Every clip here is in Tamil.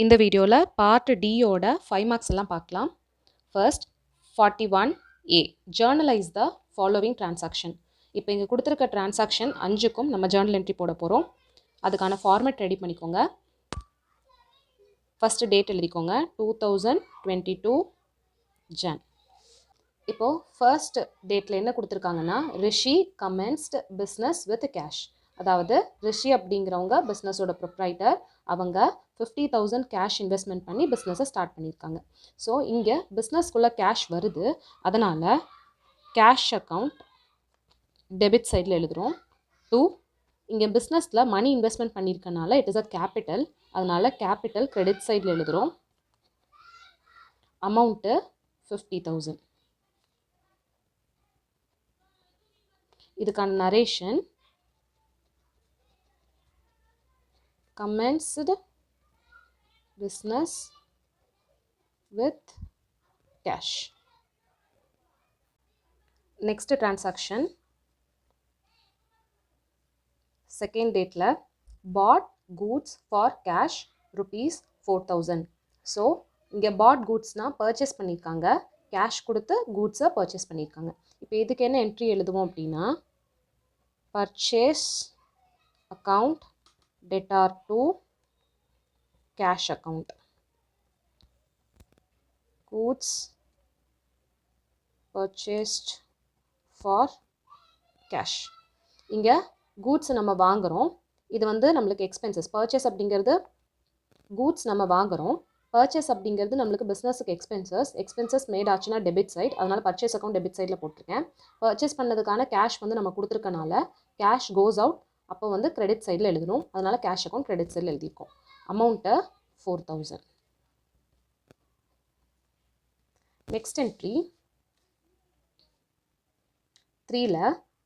இந்த வீடியோவில் பார்ட் டியோட 5 மார்க்ஸ் எல்லாம் பார்க்கலாம். First 41A ஜேர்னலைஸ் the following transaction. இப்போ இங்கே கொடுத்துருக்க டிரான்சாக்ஷன் 5க்கும் நம்ம ஜேர்னல் என்ட்ரி போட போகிறோம். அதுக்கான ஃபார்மேட் ரெடி பண்ணிக்கோங்க. ஃபஸ்ட்டு டேட் எழுதிக்கோங்க 2022 ஜான். இப்போது ஃபர்ஸ்ட் டேட்டில் என்ன கொடுத்துருக்காங்கன்னா ரிஷி கமென்ஸ்ட் பிஸ்னஸ் வித் கேஷ். அதாவது ரிஷி அப்படிங்கிறவங்க பிஸ்னஸோட ப்ரொப்ரைட்டர். அவங்க 50,000 கேஷ் இன்வெஸ்ட்மெண்ட் பண்ணி பிஸ்னஸை ஸ்டார்ட் பண்ணியிருக்காங்க. ஸோ இங்கே பிஸ்னஸ்க்குள்ளே கேஷ் வருது, அதனால் கேஷ் அக்கௌண்ட் டெபிட் சைடில் எழுதுகிறோம். 2 இங்கே பிஸ்னஸில் மணி இன்வெஸ்ட்மெண்ட் பண்ணியிருக்கனால இட் இஸ் அ கேபிட்டல், அதனால் கேபிட்டல் கிரெடிட் சைடில் எழுதுகிறோம். அமௌண்ட்டு 50,000. இதுக்கான narration commenced business with cash. Next transaction second dateல bought goods for cash rupees 4,000. So இங்கே bought goodsனா purchase பண்ணியிருக்காங்க, கேஷ் கொடுத்து கூட்ஸை பர்ச்சேஸ் பண்ணியிருக்காங்க. இப்போ இதுக்கு என்ன என்ட்ரி எழுதுவோம் அப்படின்னா purchase account debtor to cash account. Goods purchased for cash. இங்கே கூட்ஸ் நம்ம வாங்குகிறோம், இது வந்து நம்மளுக்கு எக்ஸ்பென்சஸ். பர்ச்சேஸ் அப்படிங்கிறது கூட்ஸ் நம்ம வாங்குகிறோம், பர்ச்சேஸ் அப்படிங்கிறது நம்மளுக்கு பிஸ்னஸுக்கு எக்ஸ்பென்சஸ் மேட் ஆச்சுன்னா டெபிட் சைட், அதனால் பர்ச்சேஸ் அக்கௌண்ட் டெபிட் சைடில் போட்டிருக்கேன். பர்ச்சேஸ் பண்ணதுக்கான கேஷ் வந்து நம்ம கொடுத்துருக்கனால கேஷ் கோஸ் அவுட், அப்போ வந்து கிரெடிட் சைடில் எழுதணும், அதனால் கேஷ் அக்கௌண்ட் கிரெடிட் சைடில் எழுதியிருக்கோம். அமௌண்ட்டை 4,000. நெக்ஸ்ட் என்ட்ரி 3ல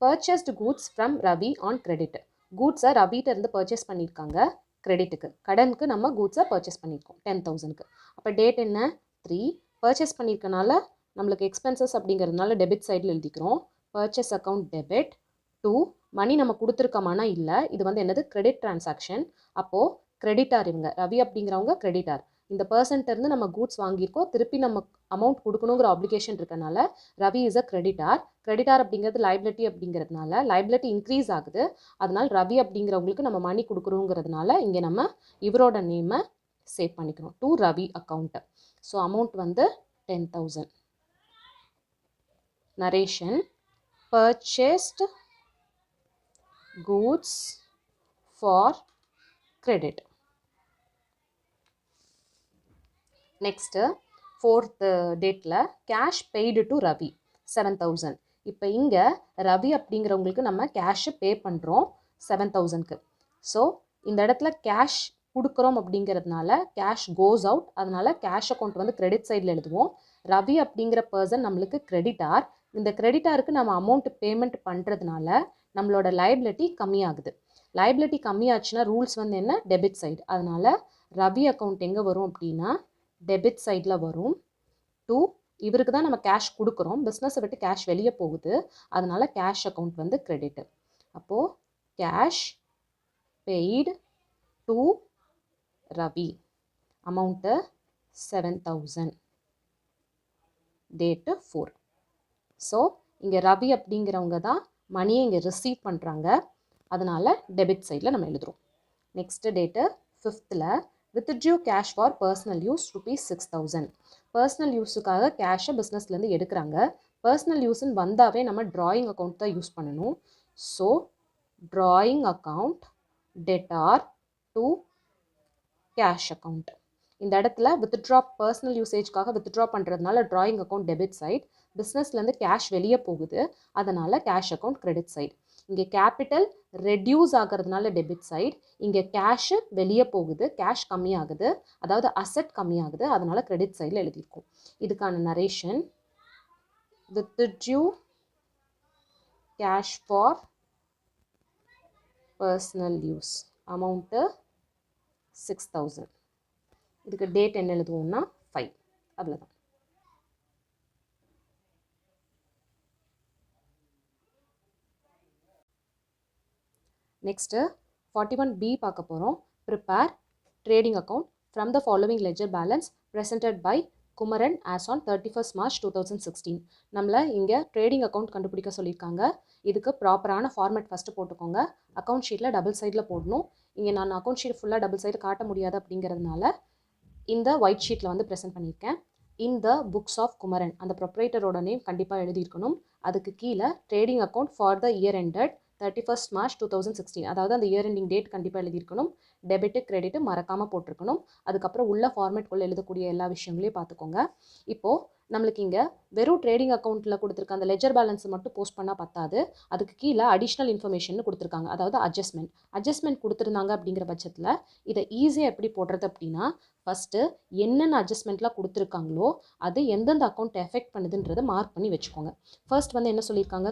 purchased goods from Ravi on credit. கூட்ஸை ரவிட்ட இருந்து பர்ச்சேஸ் பண்ணியிருக்காங்க கிரெடிட்டுக்கு, கடனுக்கு நம்ம கூட்ஸை பர்ச்சேஸ் பண்ணியிருக்கோம் 10,000க்கு. அப்போ டேட் என்ன 3, பர்ச்சேஸ் பண்ணியிருக்கனால நம்மளுக்கு எக்ஸ்பென்சஸ் அப்படிங்கிறதுனால டெபிட் சைடில் எழுதிக்கிறோம். Purchase account debit. 2 மணி நம்ம கொடுத்துருக்கோமானா இல்லை, இது வந்து என்னது கிரெடிட் டிரான்சாக்ஷன். அப்போது கிரெடிட்டார் இவங்க ரவி அப்படிங்கிறவங்க கிரெடிட்டார். இந்த பர்சன்ட்டேருந்து நம்ம கூட்ஸ் வாங்கியிருக்கோம், திருப்பி நம்ம அமௌண்ட் கொடுக்கணுங்கிற ஆப்ளிகேஷன் இருக்கனால Ravi is a creditor. Creditor அப்படிங்கிறது லைபிலிட்டி அப்படிங்கிறதுனால லைபிலிட்டி இன்க்ரீஸ் ஆகுது, அதனால் ரவி அப்படிங்கிறவங்களுக்கு நம்ம மணி கொடுக்குறோங்கிறதுனால இங்கே நம்ம இவரோட நேமை சேவ் பண்ணிக்கணும் to Ravi account. So amount வந்து 10,000. Narration purchased goods for credit. Next 4th dateல cash paid to Ravi 7,000. இப்போ இங்கே ரவி அப்படிங்கிறவங்களுக்கு நம்ம கேஷ் பே பண்ணுறோம் 7,000க்கு. ஸோ இந்த இடத்துல கேஷ் கொடுக்குறோம் அப்படிங்கிறதுனால கேஷ் கோஸ் அவுட், அதனால கேஷ் அக்கௌண்ட் வந்து கிரெடிட் சைடில் எழுதுவோம். ரவி அப்படிங்கிற பர்சன் நம்மளுக்கு கிரெடிட்டார், இந்த கிரெடிட்டாருக்கு நம்ம அமௌண்ட் பேமெண்ட் பண்ணுறதுனால நம்மளோட லைபிலிட்டி கம்மியாகுது. லைபிலிட்டி கம்மியாச்சுன்னா ரூல்ஸ் வந்து என்ன டெபிட் சைடு, அதனால் ரவி அக்கௌண்ட் எங்கே வரும் அப்படின்னா டெபிட் சைடில் வரும். 2 இவருக்கு தான் நம்ம கேஷ் கொடுக்குறோம், பிஸ்னஸை விட்டு கேஷ் வெளியே போகுது, அதனால் கேஷ் அக்கௌண்ட் வந்து கிரெடிட்டு. அப்போது cash paid to Ravi, amount 7,000, date 4. So இங்கே ரவி அப்படிங்கிறவங்க தான் மணியை இங்கே ரிசீவ் பண்ணுறாங்க, அதனால் டெபிட் சைடில் நம்ம எழுதுகிறோம். Next date 5th withdrew cash for personal use rupees 6,000. Personal யூஸுக்காக கேஷை பிஸ்னஸ்லேருந்து எடுக்கிறாங்க. பர்சனல் யூஸ்ன்னு வந்தாவே நம்ம ட்ராயிங் அக்கௌண்ட் தான் யூஸ் பண்ணணும். So drawing account debtor to cash account. இந்த இடத்துல வித்ட்ரா பர்சனல் யூசேஜ்க்காக வித்ட்ரா பண்ணுறதுனால ட்ராயிங் அக்கௌண்ட் டெபிட் சைட், பிஸ்னஸ்லேருந்து கேஷ் வெளியே போகுது, அதனால் கேஷ் அக்கௌண்ட் கிரெடிட் சைட். இங்கே கேபிட்டல் ரெடியூஸ் ஆகிறதுனால டெபிட் சைட், இங்கே கேஷு வெளியே போகுது, கேஷ் கம்மியாகுது, அதாவது அசெட் கம்மியாகுது, அதனால் கிரெடிட் சைடில் எழுதியிருக்கோம். இதுக்கான narration withdrew cash for personal use, amount 6,000. இதுக்கு டேட் என்ன எழுதுவோம்னா 5, அவ்வளோதான். நெக்ஸ்ட்டு 41B பார்க்க போகிறோம். Prepare trading account from the following ledger balance presented by Kumaran as on 31st March 2016. நம்மளை இங்கே ட்ரேடிங் அக்கௌண்ட் கண்டுபிடிக்க சொல்லியிருக்காங்க. இதுக்கு ப்ராப்பரான ஃபார்மேட் ஃபஸ்ட்டு போட்டுக்கோங்க. அக்கௌண்ட் ஷீட்டில் டபுள் சைடில் போடணும். இங்கே நான் அக்கௌண்ட் ஷீட் ஃபுல்லாக டபுள் சைடு காட்ட முடியாது அப்படிங்கிறதுனால இந்த ஒயிட் ஷீட்டில் வந்து ப்ரெசென்ட் பண்ணியிருக்கேன். இந்த புக்ஸ் ஆஃப் குமரன் அந்த ப்ரொப்ரைட்டரோட நேம் கண்டிப்பாக எழுதியிருக்கணும். அதுக்கு கீழே trading account for the year ended 31st March 2016, அதாவது அந்த இயர் எண்டிங் டேட் கண்டிப்பாக எழுதியிருக்கணும். டெபிட்டு கிரெடிட்டு மறக்காமல் போட்டிருக்கணும். அதுக்கப்புறம் உள்ள ஃபார்மேட்குள்ளே எழுதக்கூடிய எல்லா விஷயங்களையும் பார்த்துக்கோங்க. இப்போது நம்மளுக்கு இங்கே வெறும் ட்ரேடிங் அக்கௌண்ட்டில் கொடுத்துருக்க அந்த லெஜர் பேலன்ஸை மட்டும் போஸ்ட் பண்ணால் பத்தாது. அதுக்கு கீழே அடிஷ்னல் இன்ஃபர்மேஷன் கொடுத்துருக்காங்க, அதாவது அட்ஜஸ்ட்மெண்ட் கொடுத்துருந்தாங்க. அப்படிங்கிற பட்சத்தில் இதை ஈஸியாக எப்படி போடுறது அப்படின்னா, ஃபஸ்ட்டு என்னென்ன அட்ஜஸ்ட்மெண்ட்லாம் கொடுத்துருக்காங்களோ அது எந்தெந்த அக்கௌண்ட் எஃபெக்ட் பண்ணுதுன்றதை மார்க் பண்ணி வச்சுக்கோங்க. ஃபர்ஸ்ட் வந்து என்ன சொல்லியிருக்காங்க,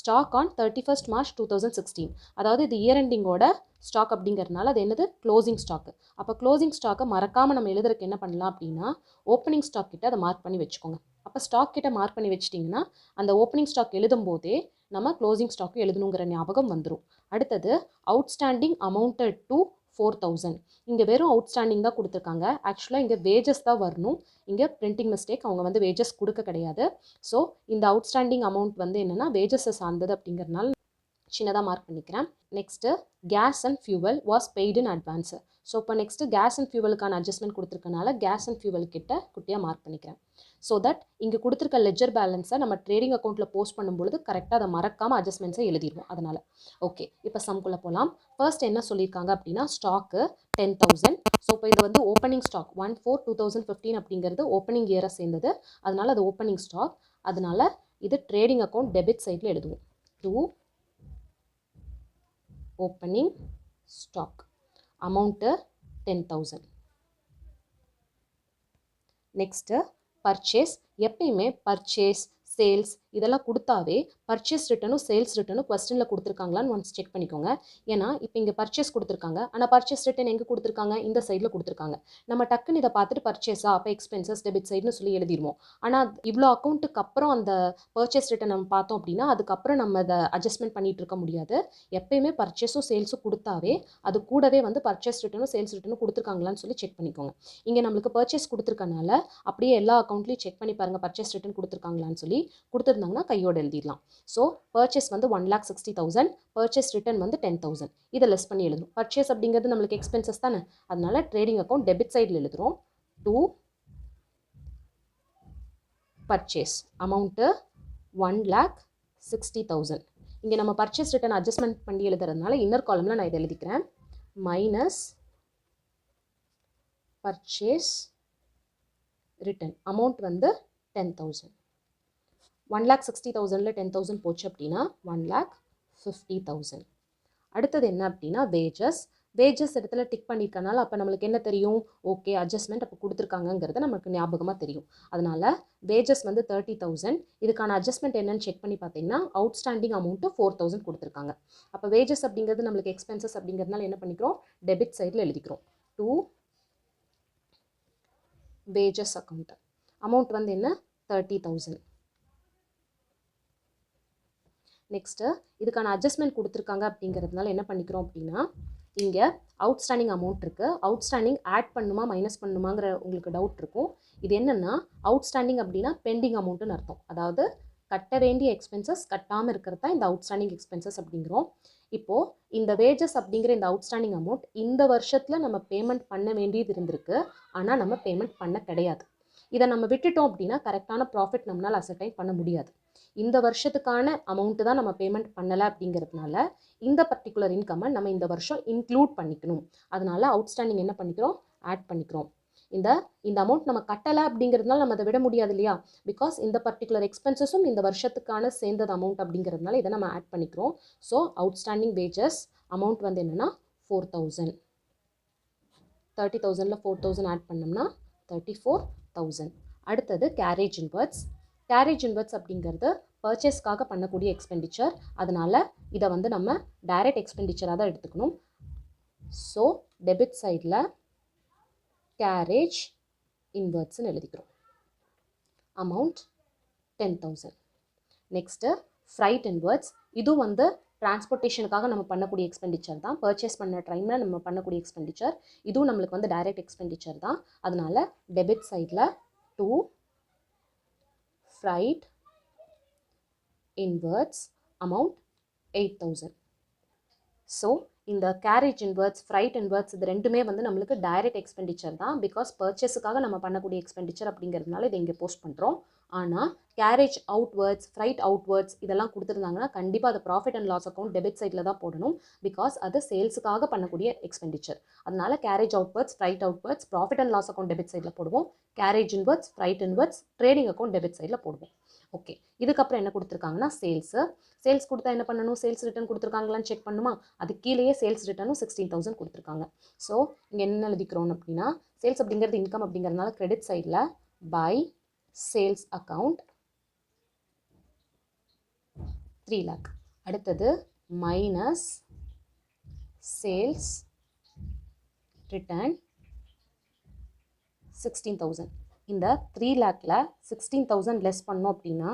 ஸ்டாக் ஆன் 31st March 2016, அதாவது இது இயர் எண்டிங்கோட ஸ்டாக் அப்படிங்கிறதுனால அது என்னது, க்ளோசிங் ஸ்டாக்கு. அப்போ க்ளோசிங் ஸ்டாக்கை மறக்காமல் நம்ம எழுதுறதுக்கு என்ன பண்ணலாம் அப்படின்னா, ஓப்பனிங் ஸ்டாக் கிட்ட அதை மார்க் பண்ணி வச்சுக்கோங்க. அப்போ ஸ்டாக் கிட்ட மார்க் பண்ணி வச்சிட்டிங்கன்னா அந்த ஓப்பனிங் ஸ்டாக் எழுதும் போதே நம்ம க்ளோசிங் ஸ்டாக்கு எழுதணுங்கிற ஞாபகம் வந்துடும். அடுத்தது அவுட்ஸ்டாண்டிங் அமௌண்டட் டு 4000. இங்கே வெறும் அவுட்ஸ்டாண்டிங் தான் கொடுத்துருக்காங்க. ஆக்சுவலாக இங்கே வேஜஸ் தான் வரணும். இங்கே பிரிண்டிங் மிஸ்டேக், அவங்க வந்து வேஜஸ் கொடுக்க கிடையாது. ஸோ இந்த அவுட்ஸ்டாண்டிங் அமௌண்ட் வந்து என்னென்னா வேஜஸை சார்ந்தது அப்படிங்கிறதுனால சின்னதாக மார்க் பண்ணிக்கிறேன். Next gas and fuel was paid in advance. So இப்போ நெக்ஸ்ட்டு கேஸ் அண்ட் ஃபியூவலுக்கான அட்ஜஸ்ட்மெண்ட் கொடுத்துருக்கனால கேஸ் அண்ட் ஃபியூவல் கிட்ட குட்டியாக மார்க் பண்ணிக்கிறேன். ஸோ தட் இங்கே கொடுத்துருக்க லெஜர் பேலன்ஸை நம்ம ட்ரேடிங் அக்கௌண்ட்டில் போஸ்ட் பண்ணும்பொழுது கரெக்டாக அதை மறக்காமல் அட்ஜஸ்ட்மெண்ட்ஸை எழுதிடுவோம். அதனால் ஓகே, இப்போ சம்குள்ளே போகலாம். ஃபர்ஸ்ட் என்ன சொல்லியிருக்காங்க அப்படின்னா, ஸ்டாக்கு 10,000. ஸோ இப்போ இது வந்து ஓப்பனிங் ஸ்டாக் 1/4/2015 அப்படிங்கிறது ஓப்பனிங் இயரை சேர்ந்தது. அதனால் அது ஓப்பனிங் ஸ்டாக். அதனால் இது ட்ரேடிங் அக்கௌண்ட் டெபிட் சைடில் எழுதுவோம். To opening stock, amount 10,000. Next purchase. எப்பயுமே பர்ச்சேஸ், சேல்ஸ் இதெல்லாம் கொடுத்தாவே பர்ச்சேஸ் ரிட்டனும் சேல்ஸ் ரிட்டனும் கொஸ்டினில் கொடுத்துருக்காங்களான்னு ஒன்ஸ் செக் பண்ணிக்கோங்க. ஏன்னா இப்போ இங்கே பர்ச்சேஸ் கொடுத்துருக்காங்க, ஆனால் பர்ச்சேஸ் ரிட்டன் எங்கே கொடுத்துருக்காங்க, இந்த சைடில் கொடுத்துருக்காங்க. நம்ம டக்குன்னு இதை பார்த்துட்டு பர்ச்சேஸா அப்போ எக்ஸ்பென்சஸ் டெபிட் சைடுன்னு சொல்லி எழுதிடுவோம். ஆனால் இவ்வளோ அக்கௌண்ட்டுக்கு அப்புறம் அந்த பர்ச்சேஸ் ரிட்டன் நம்ம பார்த்தோம் அப்படின்னா அதுக்கப்புறம் நம்ம அதை அட்ஜஸ்ட்மெண்ட் பண்ணிகிட்டு இருக்க முடியாது. எப்பயுமே பர்ச்சேஸும் சேல்ஸும் கொடுத்தாவே அது கூடவே வந்து பர்ச்சேஸ் ரிட்டனும் சேல்ஸ் ரிட்டனும் கொடுத்துருக்காங்களான்னு சொல்லி செக் பண்ணிக்கோங்க. இங்கே நம்மளுக்கு பர்ச்சேஸ் கொடுத்துருக்கனால அப்படியே எல்லா அக்கௌண்ட்லையும் செக் பண்ணி பாருங்கள் பர்ச்சேஸ் ரிட்டன் கொடுத்துருக்காங்களான்னு சொல்லி. கொடுத்துருந்தாங்கன்னா கையோடு எழுதிடலாம். ஸோ பர்ச்சேஸ் வந்து 1,60,000, பர்ச்சேஸ் ரிட்டன் வந்து 10,000. இதை லெஸ் பண்ணி எழுதும். பர்ச்சேஸ் அப்படிங்கிறது நம்மளுக்கு எக்ஸ்பென்சஸ் தானே, அதனால ட்ரேடிங் அக்கௌண்ட் டெபிட் சைடில் எழுதுகிறோம். To purchase amount 1,60,000. இங்கே நம்ம பர்ச்சேஸ் ரிட்டன் அட்ஜஸ்ட்மெண்ட் பண்ணி எழுதுறதுனால இன்னர் காலமில் நான் இதை எழுதிக்கிறேன். மைனஸ் பர்ச்சேஸ் ரிட்டன் அமௌண்ட் வந்து 10,000. 1,60,000ல் 10,000 போச்சு அப்படின்னா 1,50,000. அடுத்தது என்ன அப்படின்னா வேஜஸ் இடத்துல டிக் பண்ணியிருக்கனால அப்போ நம்மளுக்கு என்ன தெரியும், ஓகே அட்ஜஸ்ட்மெண்ட் அப்போ கொடுத்துருக்காங்கங்கிறது நமக்கு ஞாபகமாக தெரியும். அதனால் வேஜஸ் வந்து 30,000. இதுக்கான அட்ஜஸ்ட்மெண்ட் என்னன்னு செக் பண்ணி பார்த்தீங்கன்னா அவுட்ஸ்டாண்டிங் அமௌண்ட்டு 4,000 கொடுத்துருக்காங்க. அப்போ வேஜஸ் அப்படிங்கிறது நம்மளுக்கு எக்ஸ்பென்சஸ் அப்படிங்கிறதுனால என்ன பண்ணிக்கிறோம், டெபிட் சைடில் எழுதிக்கிறோம். டூ வேஜஸ் அக்கௌண்ட் அமௌண்ட் வந்து என்ன 30,000. நெக்ஸ்ட்டு இதுக்கான அட்ஜஸ்ட்மெண்ட் கொடுத்துருக்காங்க அப்படிங்கிறதுனால என்ன பண்ணிக்கிறோம் அப்படின்னா, இங்கே அவுட்ஸ்டாண்டிங் அமௌண்ட் இருக்குது. அவுட்ஸ்டாண்டிங் ஆட் பண்ணுமா மைனஸ் பண்ணுமாங்கிற உங்களுக்கு டவுட் இருக்கும். இது என்னென்னா அவுட்ஸ்டாண்டிங் அப்படின்னா பெண்டிங் அமௌண்ட்டுன்னு அர்த்தம். அதாவது கட்ட வேண்டிய எக்ஸ்பென்சஸ் கட்டாமல் இருக்கிறது தான் இந்த அவுட்ஸ்டாண்டிங் எக்ஸ்பென்சஸ் அப்படிங்கிறோம். இப்போது இந்த வேஜஸ் அப்படிங்கிற இந்த அவுட்ஸ்டாண்டிங் அமௌண்ட் இந்த வருஷத்தில் நம்ம பேமெண்ட் பண்ண வேண்டியது இருந்திருக்கு, ஆனால் நம்ம பேமெண்ட் பண்ண கிடையாது. இதை நம்ம விட்டுட்டோம் அப்படின்னா கரெக்டான ப்ராஃபிட் நம்மளால் அசர்டைன் பண்ண முடியாது. இந்த வருஷத்துக்கான அமௌண்ட்டு தான் நம்ம பேமெண்ட் பண்ணலை அப்படிங்கிறதுனால இந்த பர்டிகுலர் இன்கம்மை நம்ம இந்த வருஷம் இன்க்ளூட் பண்ணிக்கணும். அதனால அவுட்ஸ்டாண்டிங் என்ன பண்ணிக்கிறோம், ஆட் பண்ணிக்கிறோம். இந்த அமௌண்ட் நம்ம கட்டலை அப்படிங்கிறதுனால நம்ம அதை விட முடியாது இல்லையா, பிகாஸ் இந்த பர்டிகுலர் எக்ஸ்பென்சஸும் இந்த வருஷத்துக்கான சேர்ந்தது அமௌண்ட் அப்படிங்கிறதுனால இதை நம்ம ஆட் பண்ணிக்கிறோம். ஸோ அவுட்ஸ்டாண்டிங் வேஜஸ் அமௌண்ட் வந்து என்னென்னா 4,000. 30,000ல் 4,000 ஆட் பண்ணோம்னா 34,000. அடுத்தது கேரேஜ் இன்வெர்ட்ஸ் அப்படிங்கிறது பர்ச்சேஸ்க்காக பண்ணக்கூடிய எக்ஸ்பெண்டிச்சர். அதனால் இதை வந்து நம்ம டைரக்ட் எக்ஸ்பெண்டிச்சராக தான் எடுத்துக்கணும். ஸோ டெபிட் சைடில் கேரேஜ் இன்வெர்ட்ஸ்ன்னு எழுதிக்கிறோம். அமௌண்ட் 10,000. Next freight inwards. இதுவும் வந்து டிரான்ஸ்போர்ட்டேஷனுக்காக நம்ம பண்ணக்கூடிய எக்ஸ்பெண்டிச்சர் தான், பர்ச்சேஸ் பண்ண டைமில் நம்ம பண்ணக்கூடிய எக்ஸ்பெண்டிச்சர். இதுவும் நம்மளுக்கு வந்து டைரக்ட் எக்ஸ்பெண்டிச்சர் தான். அதனால டெபிட் சைடில் to fried inverts amount 8,000. So இந்த கேரேஜ் இன்வெர்ட்ஸ், ஃப்ரைட் இன்வெர்ட்ஸ் இது ரெண்டுமே வந்து நம்மளுக்கு டைரக்ட் எக்ஸ்பெண்டிச்சர் தான். பிகாஸ் பர்ச்சேஸுக்காக நம்ம பண்ணக்கூடிய எக்ஸ்பெண்டிச்சர் அப்படிங்கிறதுனால இதை இங்கே போஸ்ட் பண்ணுறோம். ஆனால் கேரேஜ் அவுட்வேர்ட்ஸ், ஃப்ரைட் அவுட்வேர்ட்ஸ் இதெல்லாம் கொடுத்துருந்தாங்கன்னா கண்டிப்பாக அது profit and loss account debit சைடில் தான் போடணும். பிகாஸ் அது சேல்ஸுக்காக பண்ணக்கூடிய எக்ஸ்பெண்டிச்சர். அதனால carriage outwards, freight outwards profit and loss account debit சைடில் போடுவோம். Carriage inwards, freight inwards trading account debit சைடில் போடுவோம். ஓகே, இதுக்கப்புறம் என்ன கொடுத்துருக்காங்கன்னா சேல்ஸ் கொடுத்தா என்ன பண்ணணும், சேல்ஸ் ரிட்டர்ன் கொடுத்துருக்காங்களான்னு செக் பண்ணுமா. அது கீழேயே சேல்ஸ் ரிட்டர்னும் 16,000 கொடுத்துருக்காங்க. ஸோ இங்கே என்ன எழுதிக்கிறோம் அப்படின்னா, சேல்ஸ் அப்படிங்கிறது இன்கம் அப்படிங்கிறதுனால கிரெடிட் சைடில் பை சேல்ஸ் அக்கௌண்ட் 3 lakh. அடுத்தது மைனஸ் சேல்ஸ் ரிட்டர்ன் 16,000. இந்த 3 lakhல 16,000 லெஸ் பண்ணோம் அப்படின்னா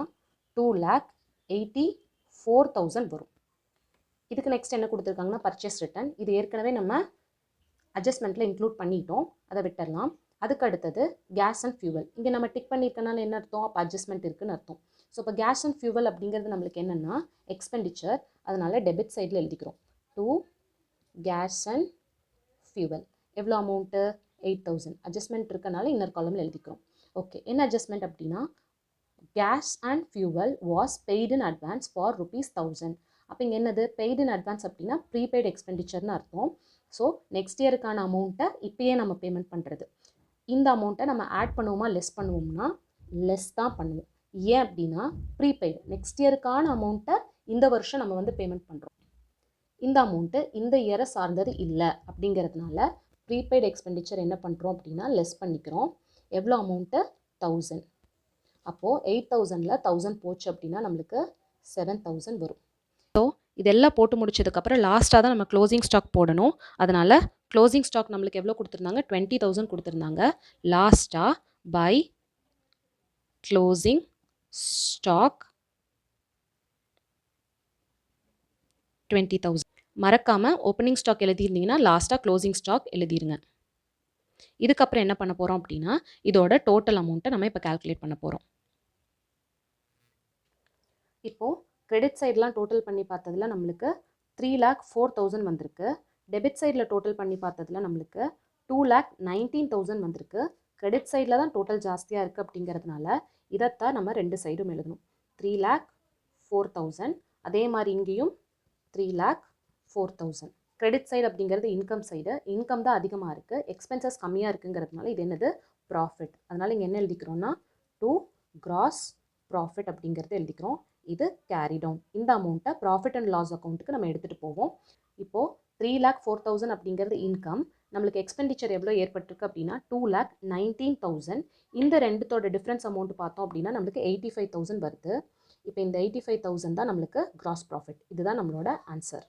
2,84,000 வரும். இதுக்கு நெக்ஸ்ட் என்ன கொடுத்துருக்காங்கன்னா பர்ச்சேஸ் ரிட்டர்ன். இது ஏற்கனவே நம்ம அட்ஜஸ்ட்மெண்ட்டில் இன்க்ளூட் பண்ணிட்டோம், அதை விட்டுடலாம். அதுக்கு அடுத்தது கேஸ் அண்ட் ஃபியூவல். இங்கே நம்ம டிக் பண்ணியிருக்கனால என்ன அர்த்தம், அப்போ அட்ஜஸ்ட்மெண்ட் இருக்குன்னு அர்த்தம். ஸோ இப்போ கேஸ் அண்ட் ஃபியூவல் அப்படிங்கிறது நம்மளுக்கு என்னென்னா எக்ஸ்பெண்டிச்சர். அதனால் டெபிட் சைடில் எழுதிக்கிறோம் டு கேஸ் அண்ட் ஃபியூவல். எவ்வளோ அமௌண்ட்டு, 8,000. அட்ஜஸ்ட்மெண்ட் இருக்கனால இன்னர் காலமில் எழுதிக்கிறோம். ஓகே, என்ன அட்ஜஸ்ட்மெண்ட் அப்படின்னா gas and fuel was paid in advance for ₹1,000. அப்போ இங்கே என்னது பெய்டு இன் அட்வான்ஸ் அப்படின்னா ப்ரீபெய்டு எக்ஸ்பெண்டிச்சர்னு அர்த்தம். ஸோ நெக்ஸ்ட் இயருக்கான அமௌண்ட்டை இப்போயே நம்ம பேமெண்ட் பண்ணுறது. இந்த அமௌண்ட்டை நம்ம ஆட் பண்ணுவோமா லெஸ் பண்ணுவோம்னா லெஸ் தான் பண்ணுவோம். ஏன் அப்படின்னா ப்ரீபெய்டு நெக்ஸ்ட் இயருக்கான அமௌண்ட்டை இந்த வருஷம் நம்ம வந்து பேமெண்ட் பண்ணுறோம். இந்த அமௌண்ட்டு இந்த இயரை சார்ந்தது இல்லை அப்படிங்கிறதுனால ப்ரீபெய்டு எக்ஸ்பெண்டிச்சர் என்ன பண்ணுறோம் அப்படின்னா லெஸ் பண்ணிக்கிறோம். எவ்வளோ அமௌண்ட்டு, 1000. அப்போது 8,000ல் 1000 போச்சு அப்படின்னா நம்மளுக்கு 7,000 வரும். ஸோ இதெல்லாம் போட்டு முடிச்சதுக்கப்புறம் லாஸ்ட்டாக தான் நம்ம க்ளோசிங் ஸ்டாக் போடணும். அதனால் க்ளோசிங் ஸ்டாக் நம்மளுக்கு எவ்வளோ கொடுத்துருந்தாங்க, 20,000 கொடுத்துருந்தாங்க. லாஸ்ட்டாக பை க்ளோசிங் ஸ்டாக் 20,000. மறக்காமல் ஓப்பனிங் ஸ்டாக் எழுதியிருந்தீங்கன்னா லாஸ்ட்டாக க்ளோசிங் ஸ்டாக் எழுதிருங்க. இதுக்கப்புறம் என்ன பண்ண போகிறோம் அப்படின்னா இதோட டோட்டல் அமௌண்ட்டை நம்ம இப்போ கால்குலேட் பண்ண போகிறோம். இப்போது கிரெடிட் சைட்லாம் டோட்டல் பண்ணி பார்த்ததில் நம்மளுக்கு 3,04,000 வந்திருக்கு. டெபிட் சைடில் டோட்டல் பண்ணி பார்த்ததில் நம்மளுக்கு 2,19,000 வந்திருக்கு. கிரெடிட் சைடில் தான் டோட்டல் ஜாஸ்தியாக இருக்குது அப்படிங்கிறதுனால இதைத்தான் நம்ம ரெண்டு சைடும் எழுதணும். 3,04,000. அதே மாதிரி இங்கேயும் 3,04,000. கிரெடிட் சைடு அப்படிங்கிறது இன்கம் சைடு. இன்கம் தான் அதிகமாக இருக்குது, எக்ஸ்பென்சஸ் கம்மியாக இருக்குங்கிறதுனால இது என்னது ப்ராஃபிட். அதனால் இங்கே என்ன எழுதிக்கிறோன்னா டு கிராஸ் ப்ராஃபிட் அப்படிங்கிறது எழுதிக்கிறோம். இது கேரி டவுன். இந்த அமௌண்ட்டை ப்ராஃபிட் அண்ட் லாஸ் அக்கௌண்ட்டுக்கு நம்ம எடுத்துகிட்டு போவோம். இப்போது 3,04,000 அப்படிங்கிறது இன்கம். நம்மளுக்கு எக்ஸ்பெண்டிச்சர் எவ்வளோ ஏற்பட்டிருக்கு அப்படின்னா 2,19,000. இந்த ரெண்டுத்தோட டிஃப்ரென்ஸ் அமௌண்ட் பார்த்தோம் அப்படின்னா நம்மளுக்கு 85,000 வருது. இப்போ இந்த 85,000 தான் நம்மளுக்கு கிராஸ் ப்ராஃபிட். இதுதான் நம்மளோட ஆன்சர்.